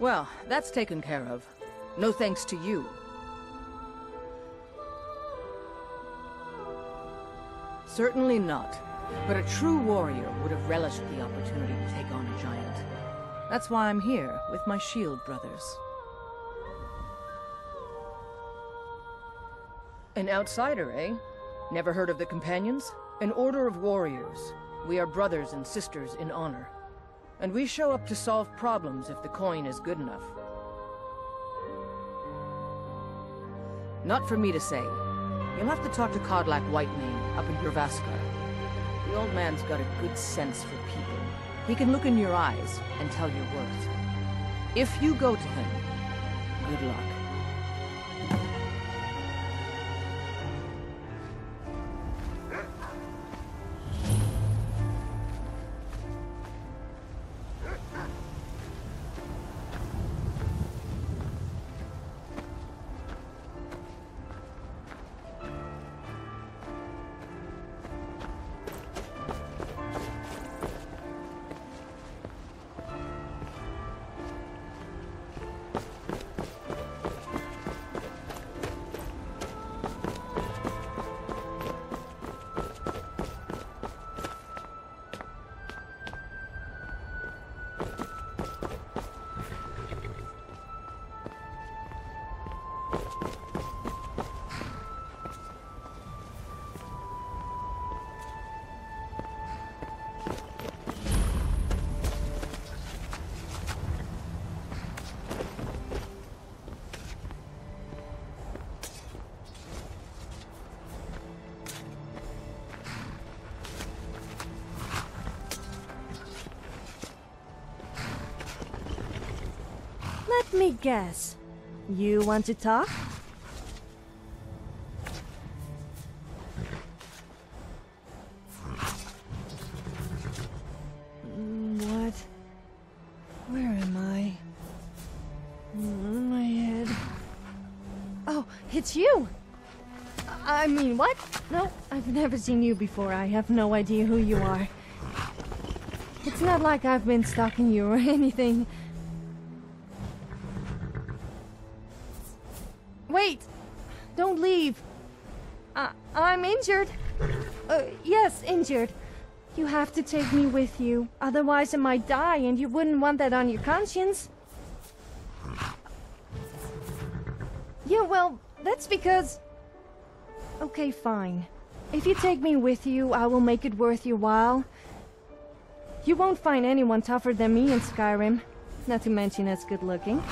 Well, that's taken care of. No thanks to you. Certainly not. But a true warrior would have relished the opportunity to take on a giant. That's why I'm here, with my shield brothers. An outsider, eh? Never heard of the Companions? An order of warriors. We are brothers and sisters in honor. And we show up to solve problems if the coin is good enough. Not for me to say. You'll have to talk to Kodlak Whitemane up in Falskaar. The old man's got a good sense for people. He can look in your eyes and tell your worth. If you go to him, good luck. Let me guess. You want to talk? What? Where am I? My head. Oh, it's you! I mean, what? No, I've never seen you before. I have no idea who you are. It's not like I've been stalking you or anything. Wait! Don't leave! I'm injured! Yes, injured. You have to take me with you, otherwise I might die and you wouldn't want that on your conscience. Yeah, well, that's because... Okay, fine. If you take me with you, I will make it worth your while. You won't find anyone tougher than me in Skyrim, not to mention as good looking.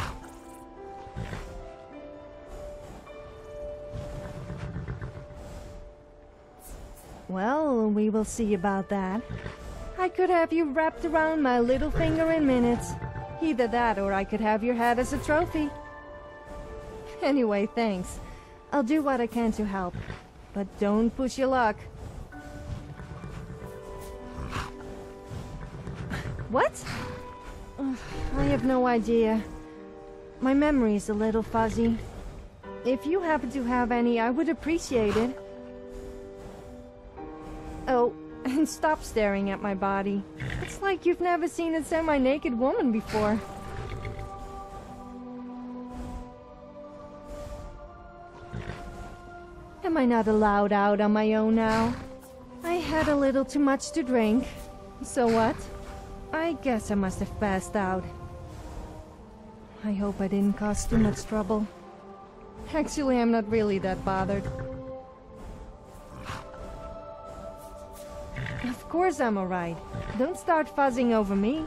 Well, we will see about that. I could have you wrapped around my little finger in minutes. Either that, or I could have your head as a trophy. Anyway, thanks. I'll do what I can to help. But don't push your luck. What? I have no idea. My memory is a little fuzzy. If you happen to have any, I would appreciate it. Oh, and stop staring at my body. It's like you've never seen a semi-naked woman before. Am I not allowed out on my own now? I had a little too much to drink. So what? I guess I must have passed out. I hope I didn't cause too much trouble. Actually, I'm not really that bothered. Of course I'm alright. Don't start fuzzing over me.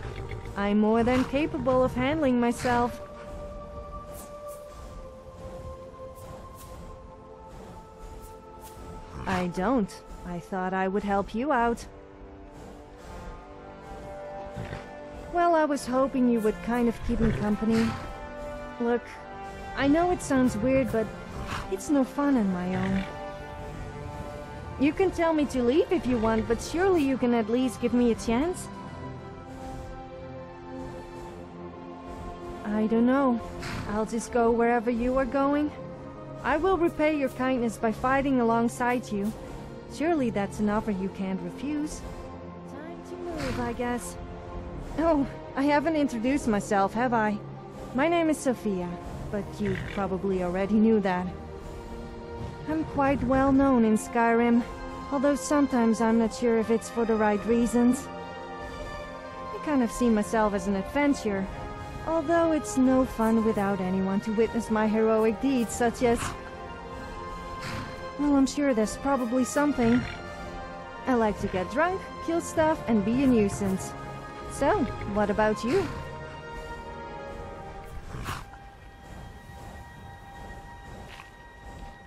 I'm more than capable of handling myself. I don't. I thought I would help you out. Well, I was hoping you would kind of keep me company. Look, I know it sounds weird, but it's no fun on my own. You can tell me to leave if you want, but surely you can at least give me a chance? I don't know. I'll just go wherever you are going. I will repay your kindness by fighting alongside you. Surely that's an offer you can't refuse. Time to move, I guess. Oh, I haven't introduced myself, have I? My name is Sophia, but you probably already knew that. I'm quite well known in Skyrim, although sometimes I'm not sure if it's for the right reasons. I kind of see myself as an adventurer, although it's no fun without anyone to witness my heroic deeds, such as... Well, I'm sure there's probably something. I like to get drunk, kill stuff, and be a nuisance. So, what about you?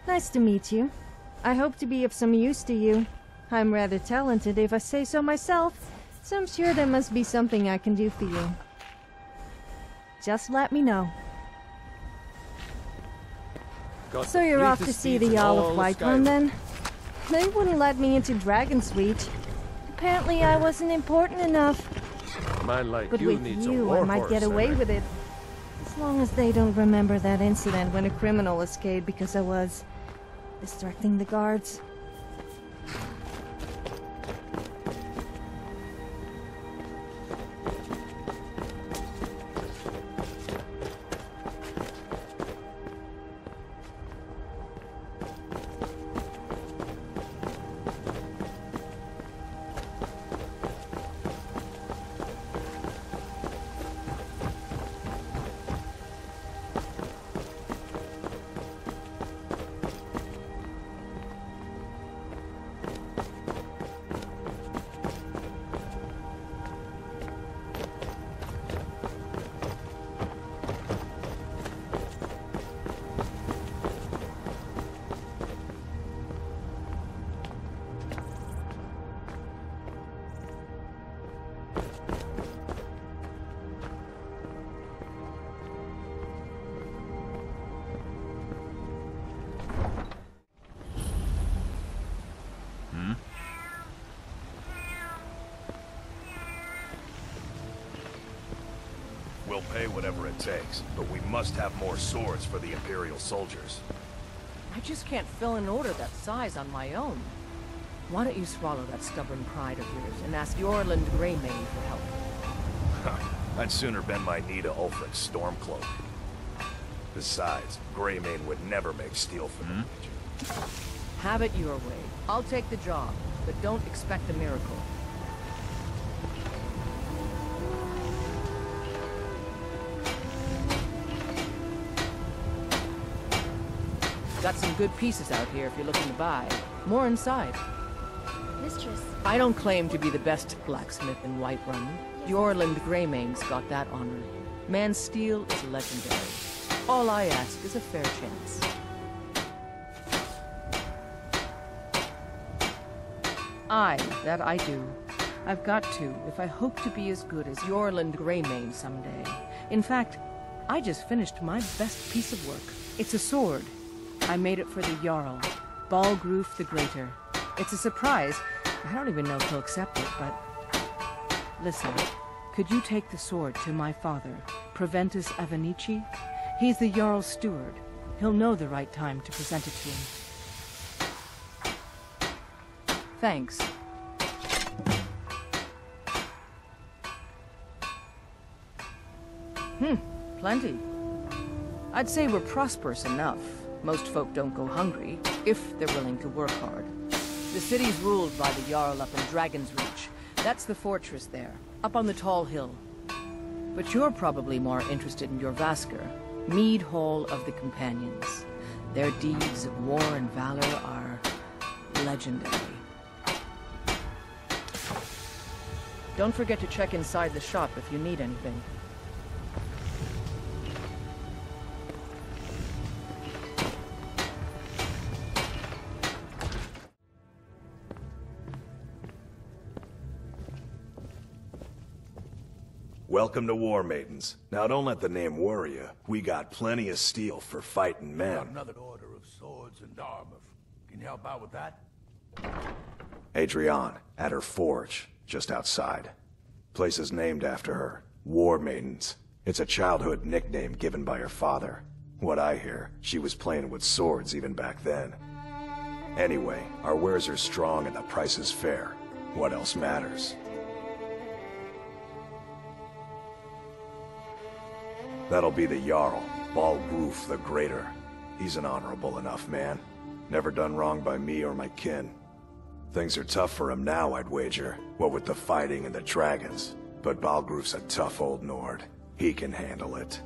Nice to meet you. I hope to be of some use to you. I'm rather talented if I say so myself, so I'm sure there must be something I can do for you. Just let me know. So you're off to see the Jarl of Whiterun then? They wouldn't let me into Dragonsreach. Apparently I wasn't important enough. Man like But you with needs you, a I war might horse, get away Henry. with it. As long as they don't remember that incident when a criminal escaped because I was distracting the guards. We'll pay whatever it takes, but we must have more swords for the Imperial soldiers. I just can't fill an order that size on my own. Why don't you swallow that stubborn pride of yours and ask Yorland Greymane for help? I'd sooner bend my knee to Ulfric's Stormcloak. Besides, Greymane would never make steel for the Legion. Have it your way. I'll take the job, but don't expect a miracle. Got some good pieces out here if you're looking to buy. More inside. Mistress. I don't claim to be the best blacksmith in Whiterun. Yorland Greymane's got that honor. Man's steel is legendary. All I ask is a fair chance. Aye, that I do. I've got to, if I hope to be as good as Yorland Greymane someday. In fact, I just finished my best piece of work. It's a sword. I made it for the Jarl, Balgruf the Greater. It's a surprise. I don't even know if he'll accept it, but... Listen, could you take the sword to my father, Proventus Avenici? He's the Jarl's steward. He'll know the right time to present it to him. Thanks. Plenty. I'd say we're prosperous enough. Most folk don't go hungry, if they're willing to work hard. The city's ruled by the Jarl up in Dragon's Reach. That's the fortress there, up on the tall hill. But you're probably more interested in your Vaskr, Mead Hall of the Companions. Their deeds of war and valor are legendary. Don't forget to check inside the shop if you need anything. Welcome to War Maidens. Now don't let the name worry you. We got plenty of steel for fighting Got men. another order of swords and armor. Can you help out with that? Adrienne, at her forge, just outside. Place is named after her. War Maidens. It's a childhood nickname given by her father. What I hear, she was playing with swords even back then. Anyway, our wares are strong and the price is fair. What else matters? That'll be the Jarl, Balgruf the Greater. He's an honorable enough man. Never done wrong by me or my kin. Things are tough for him now, I'd wager, what with the fighting and the dragons. But Balgruf's a tough old Nord. He can handle it.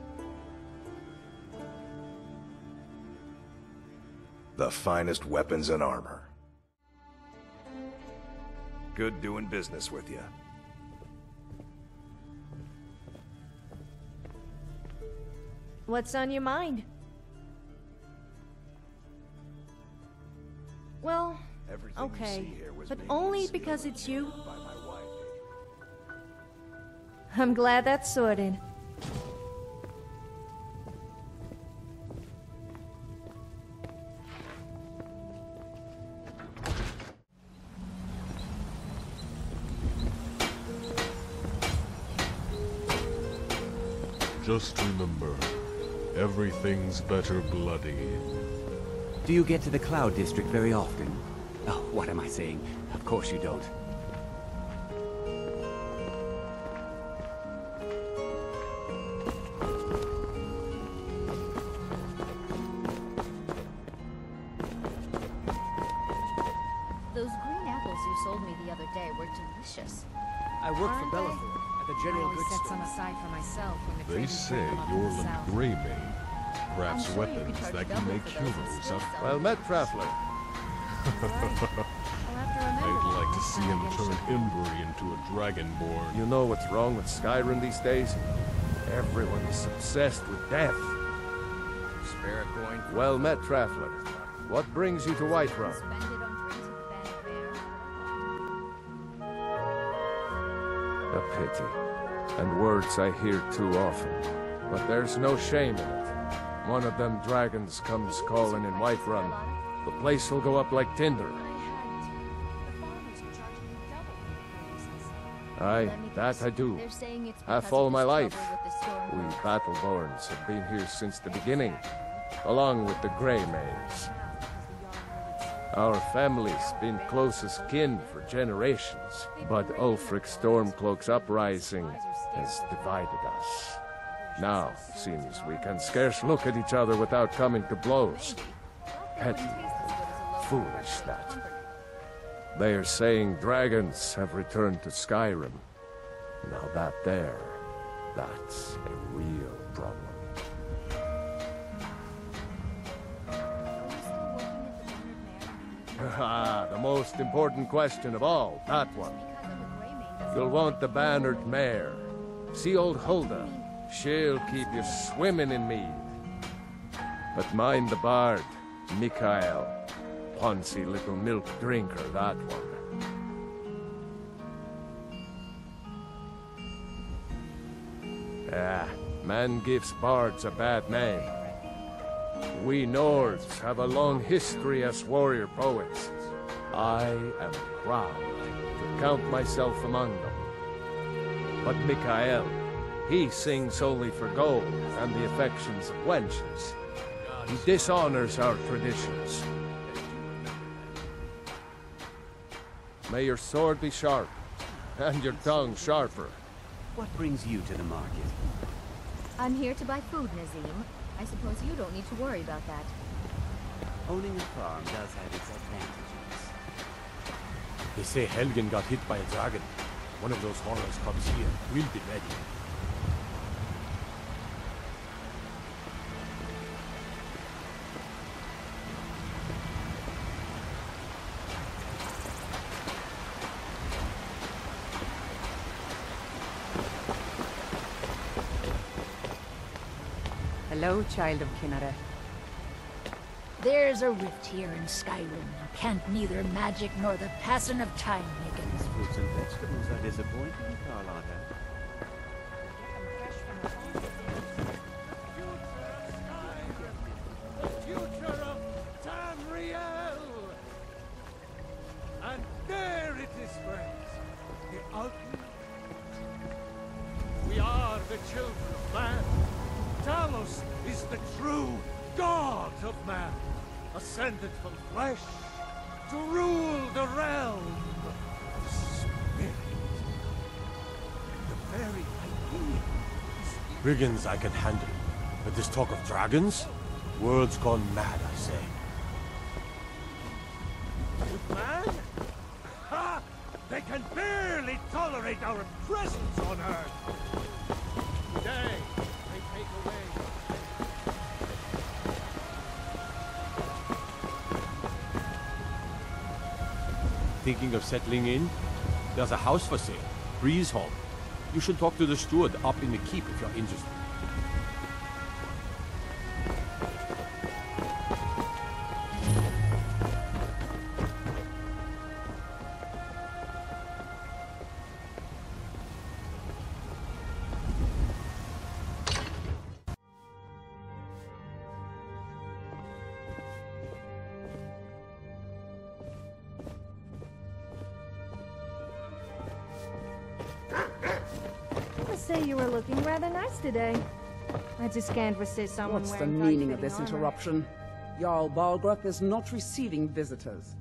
The finest weapons and armor. Good doing business with you. What's on your mind? Well, Everything you okay, see here was but made only with because skill it's you. by my wife. I'm glad that's sorted. Just remember, everything's better bloody. Do you get to the Cloud District very often? Oh, what am I saying? Of course you don't. Those green apples you sold me the other day were delicious. I work Aren't for they? Belethor at the I General always Goods set Store. some aside for myself when the They trading say came up in the Yorland south. Greymane crafts I'm sure you could weapons charge that can double make for those and heroes still of... sell Well them. met, Traveler. I'll have to remember I'd that like to next see time I him get a turn shipment. Embry into a Dragonborn. You know what's wrong with Skyrim these days? Everyone's obsessed with death. Spare a coin? Well met, Traveler. What brings you to Whiterun? Spend it on drinks at the Bandit Bear. A pity. And words I hear too often. But there's no shame in it. One of them dragons comes calling in Whiterun. The place will go up like tinder. Aye, that I do. They're saying it's Half because all of my this life. trouble with the storm We lord. Battleborns have been here since the beginning, along with the Greymanes. Our family's been closest kin for generations, but Ulfric's Stormcloak's uprising has divided us. Now, seems we can scarce look at each other without coming to blows. Petty, foolish that. They are saying dragons have returned to Skyrim. Now that's a real problem. Ah, the most important question of all, that one. You'll want the bannered mare. See old Hulda. She'll keep you swimming in mead. But mind the bard, Mikael. Poncy little milk drinker, that one. Ah, man gives bards a bad name. We Nords have a long history as warrior poets. I am proud to count myself among them. But Mikael, he sings only for gold and the affections of wenches. He dishonors our traditions. May your sword be sharp, and your tongue sharper. What brings you to the market? I'm here to buy food, Nazim. I suppose you don't need to worry about that. Owning a farm does have its advantages. They say Helgen got hit by a dragon. One of those horrors comes here. We'll be ready. Hello, child of Kinneret. There's a rift here in Skyrim. Can't neither magic nor the passing of time make it. These fruits and vegetables are disappointing, Carlotta. The future of Tamriel! And there it is, friends. The ultimate. We are the children of man. Talos is the true god of man, ascended from flesh to rule the realm of spirit. The very idea is Brigands I can handle. But this talk of dragons? World's gone mad, I say. Man? Ha! They can barely tolerate our presence on Earth! Today, they take away... Thinking of settling in? There's a house for sale. Breeze Home. You should talk to the steward up in the keep if you're interested. Say you were looking rather nice today. I just can't resist someone What's the wearing meaning of tight-fitting this armor. interruption? Jarl Balgruuf is not receiving visitors.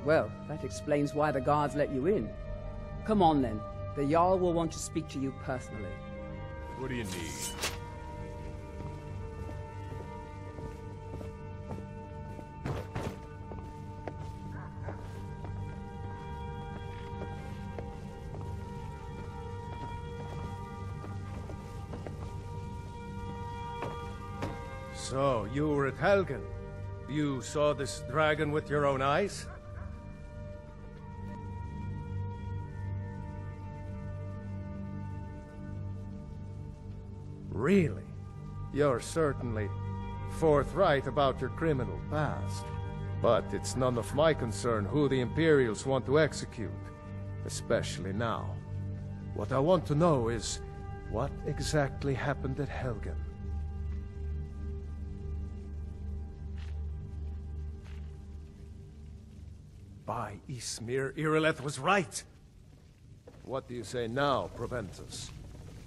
Well, that explains why the guards let you in. Come on then. The Jarl will want to speak to you personally. What do you need? So, you were at Helgen. You saw this dragon with your own eyes? Really? You're certainly forthright about your criminal past. But it's none of my concern who the Imperials want to execute, especially now. What I want to know is, what exactly happened at Helgen? By Ysmir, Irileth was right! What do you say now, Proventus?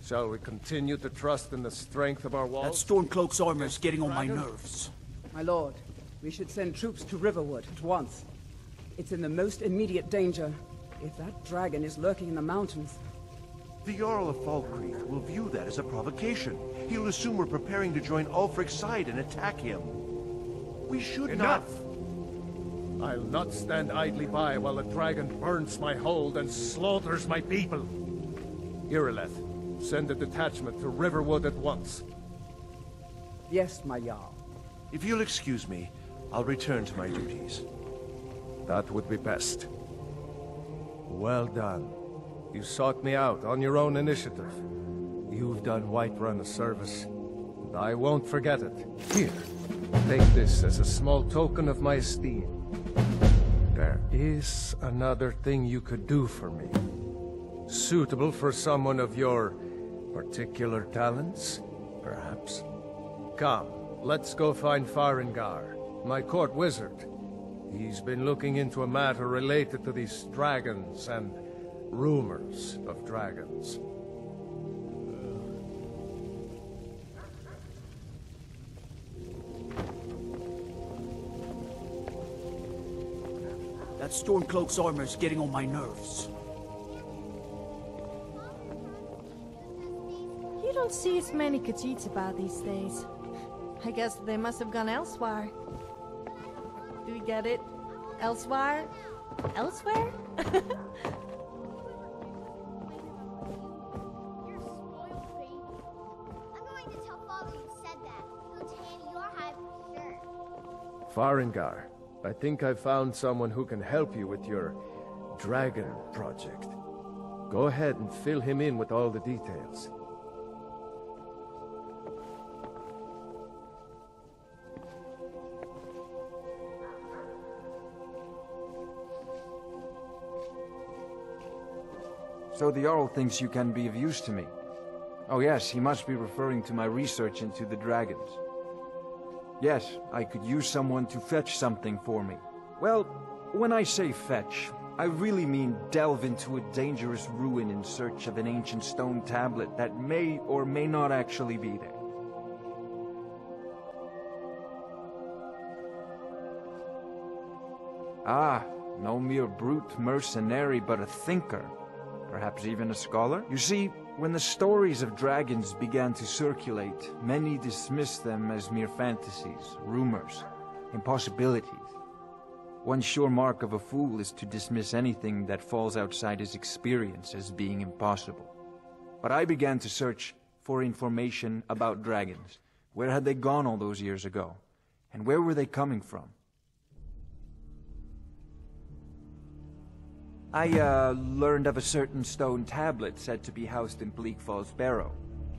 Shall we continue to trust in the strength of our walls? That Stormcloak's armor is getting on my nerves. My lord, we should send troops to Riverwood at once. It's in the most immediate danger. If that dragon is lurking in the mountains... The Jarl of Falkreath will view that as a provocation. He'll assume we're preparing to join Ulfric's side and attack him. We should Enough! I'll not stand idly by while the dragon burns my hold and slaughters my people. Irileth, send a detachment to Riverwood at once. Yes, my Jarl. If you'll excuse me, I'll return to my duties. That would be best. Well done. You sought me out on your own initiative. You've done Whiterun a service, and I won't forget it. Here, take this as a small token of my esteem. There is another thing you could do for me. Suitable for someone of your particular talents, perhaps? Come, let's go find Falskaar, my court wizard. He's been looking into a matter related to these dragons and rumors of dragons. That Stormcloak's armor is getting on my nerves. You don't see as many Khajiits about these days. I guess they must have gone elsewhere. Do you get it? Elsewhere? Elsewhere? Falskaar, I think I found someone who can help you with your dragon project. Go ahead and fill him in with all the details. So the Jarl thinks you can be of use to me. Oh yes, he must be referring to my research into the dragons. Yes, I could use someone to fetch something for me. Well, when I say fetch, I really mean delve into a dangerous ruin in search of an ancient stone tablet that may or may not actually be there. Ah, No mere brute mercenary, but a thinker. Perhaps even a scholar? You see, when the stories of dragons began to circulate, many dismissed them as mere fantasies, rumors, impossibilities. One sure mark of a fool is to dismiss anything that falls outside his experience as being impossible. But I began to search for information about dragons. Where had they gone all those years ago? And where were they coming from? I learned of a certain stone tablet said to be housed in Bleak Falls Barrow.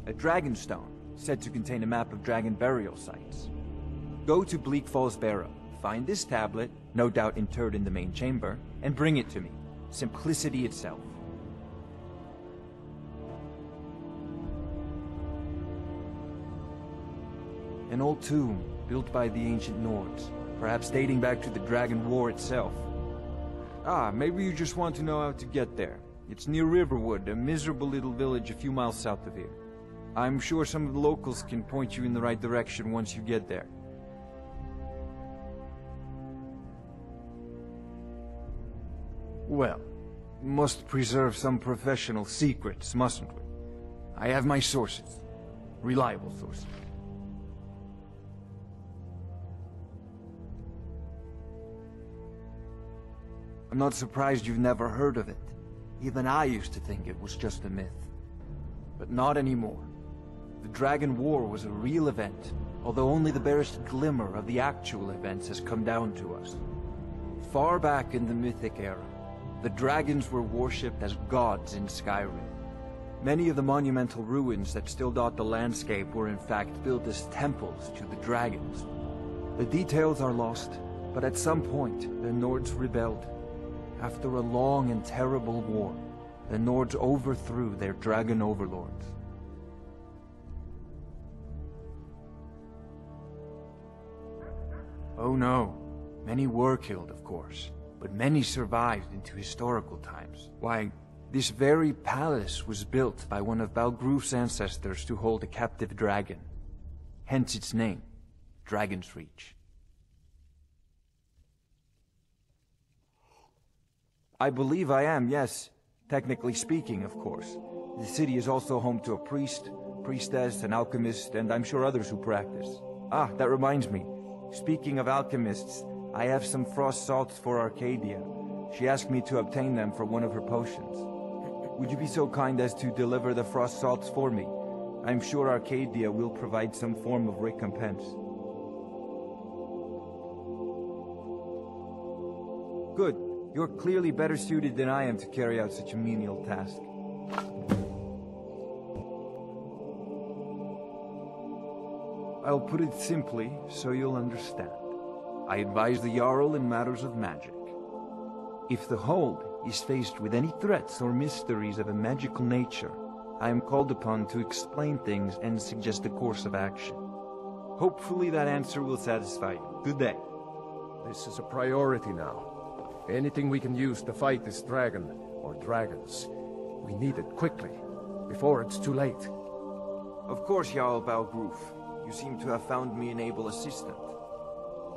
A dragon stone, said to contain a map of dragon burial sites. Go to Bleak Falls Barrow, find this tablet, no doubt interred in the main chamber, and bring it to me. Simplicity itself. An old tomb, built by the ancient Nords, perhaps dating back to the Dragon War itself. Ah, maybe you just want to know how to get there. It's near Riverwood, a miserable little village a few miles south of here. I'm sure some of the locals can point you in the right direction once you get there. Well, must preserve some professional secrets, mustn't we? I have my sources. Reliable sources. I'm not surprised you've never heard of it. Even I used to think it was just a myth. But not anymore. The Dragon War was a real event, although only the barest glimmer of the actual events has come down to us. Far back in the Mythic era, the dragons were worshipped as gods in Skyrim. Many of the monumental ruins that still dot the landscape were in fact built as temples to the dragons. The details are lost, but at some point, the Nords rebelled. After a long and terrible war, the Nords overthrew their dragon overlords. Oh no, many were killed, of course, but many survived into historical times. Why, this very palace was built by one of Balgruf's ancestors to hold a captive dragon. Hence its name, Dragon's Reach. I believe I am, yes. Technically speaking, of course. The city is also home to a priest, priestess, an alchemist, and I'm sure others who practice. Ah, that reminds me. Speaking of alchemists, I have some frost salts for Arcadia. She asked me to obtain them for one of her potions. Would you be so kind as to deliver the frost salts for me? I'm sure Arcadia will provide some form of recompense. Good. You're clearly better suited than I am to carry out such a menial task. I'll put it simply, so you'll understand. I advise the Jarl in matters of magic. If the Hold is faced with any threats or mysteries of a magical nature, I am called upon to explain things and suggest a course of action. Hopefully that answer will satisfy you. Good day. This is a priority now. Anything we can use to fight this dragon, or dragons, we need it quickly, before it's too late. Of course, Jarl Balgruf. You seem to have found me an able assistant.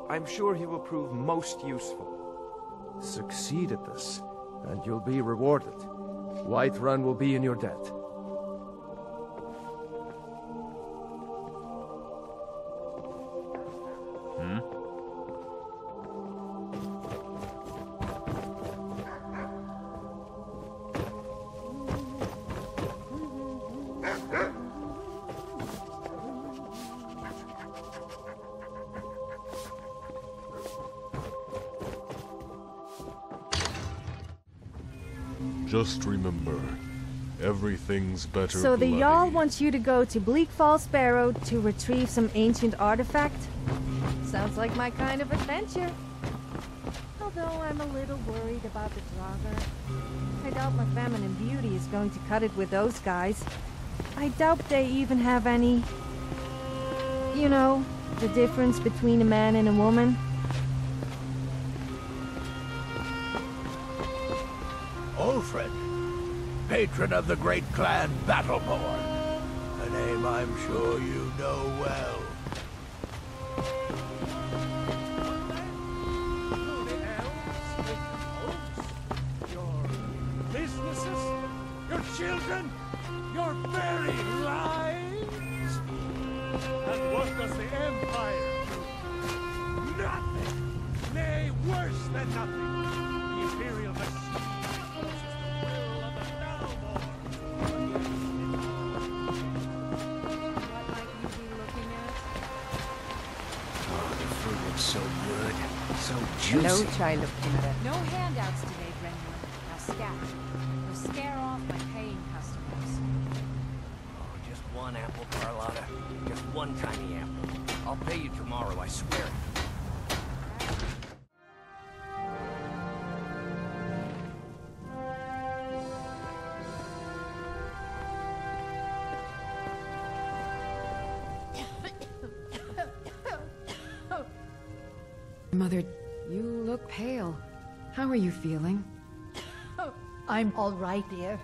I'm sure he will prove most useful. Succeed at this, and you'll be rewarded. Whiterun will be in your debt. Just remember, everything's better So the bloody. Jarl wants you to go to Bleak Falls Barrow to retrieve some ancient artifact? Sounds like my kind of adventure. Although I'm a little worried about the Draugr. I doubt my feminine beauty is going to cut it with those guys. I doubt they even have any... You know, the difference between a man and a woman. Ulfred, patron of the great clan Battleborn. A name I'm sure you know well. nothing. The Imperial machine is the will of the Dawnguard. What might you be looking at? Oh, the food looks so good. So juicy. Hello, child of Kimera. No handouts today, Gremlin. Now scat. Or scare off my paying customers. Oh, just one apple, Carlotta. Just one tiny apple. I'll pay you tomorrow, I swear. Mother, you look pale. How are you feeling? I'm all right, dear.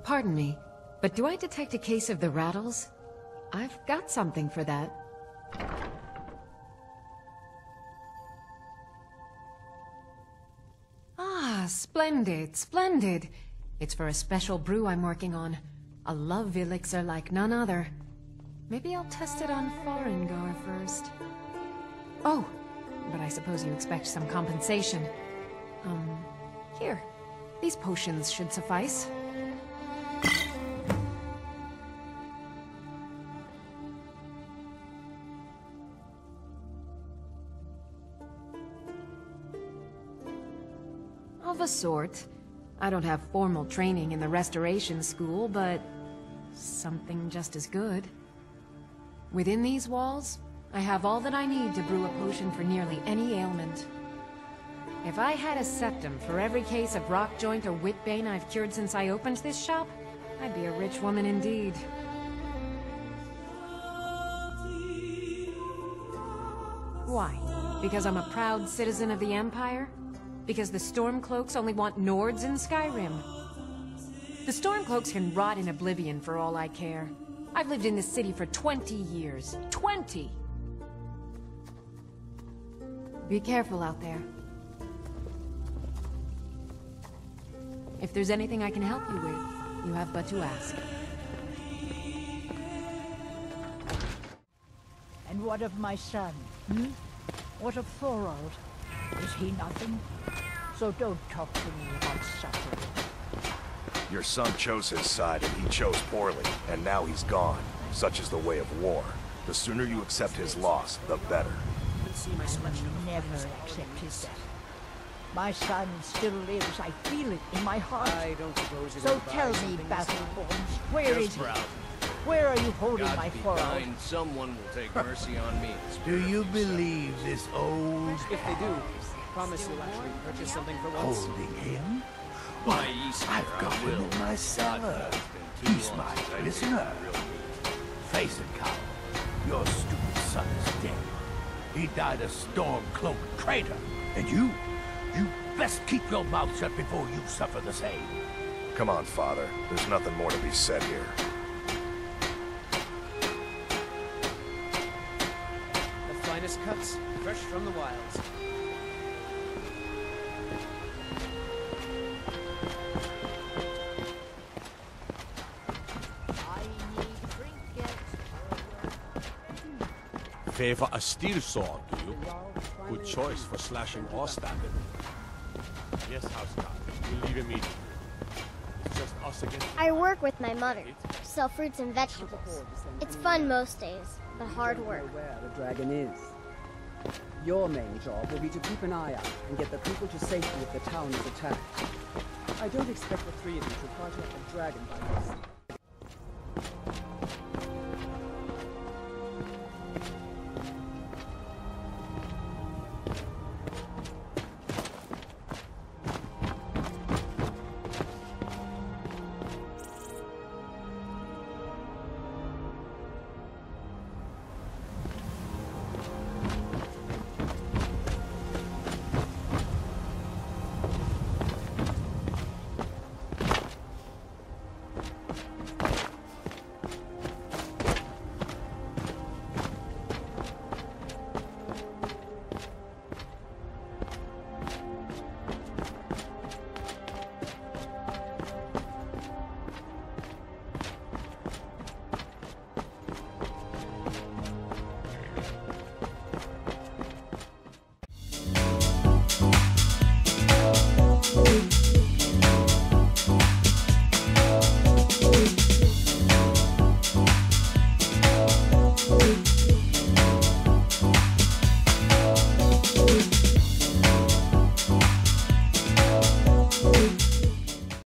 Pardon me, but do I detect a case of the rattles? I've got something for that. Ah, splendid, splendid. It's for a special brew I'm working on. A love elixir like none other. Maybe I'll test it on Falskaar first. Oh, but I suppose you expect some compensation. Here. These potions should suffice. Of a sort. I don't have formal training in the restoration school, but something just as good. Within these walls, I have all that I need to brew a potion for nearly any ailment. If I had a septum for every case of rock joint or whitbane I've cured since I opened this shop, I'd be a rich woman indeed. Why? Because I'm a proud citizen of the Empire? Because the Stormcloaks only want Nords in Skyrim? The Stormcloaks can rot in oblivion for all I care. I've lived in this city for 20 years. 20! Be careful out there. If there's anything I can help you with, you have but to ask. And what of my son? Hmm? What of Thorold? Is he nothing? So don't talk to me about suffering. Your son chose his side and he chose poorly, and now he's gone. Such is the way of war. The sooner you accept his loss, the better. I never accept his death. My son still lives. I feel it in my heart. I don't suppose So tell me, Battleborns, where is he? Where are you holding my Thorold? Someone will take mercy on me. Do you believe this old If they do, promise you'll actually purchase something for once. holding him? Why, I've got him in my cellar. He's my prisoner. Face it, coward. Your stupid son is dead. He died a Stormcloak traitor. And you best keep your mouth shut before you suffer the same. Come on, Father. There's nothing more to be said here. The finest cuts, fresh from the wilds. Favor a steel sword, do you? Good choice for slashing or stabbing. Yes, Falskaar. We'll leave immediately. It's just us against... I work with my mother. Sell fruits and vegetables. It's fun most days, but hard work. Where the dragon is. Your main job will be to keep an eye out and get the people to safety if the town is attacked. I don't expect the three of you to fight off the dragon by yourself.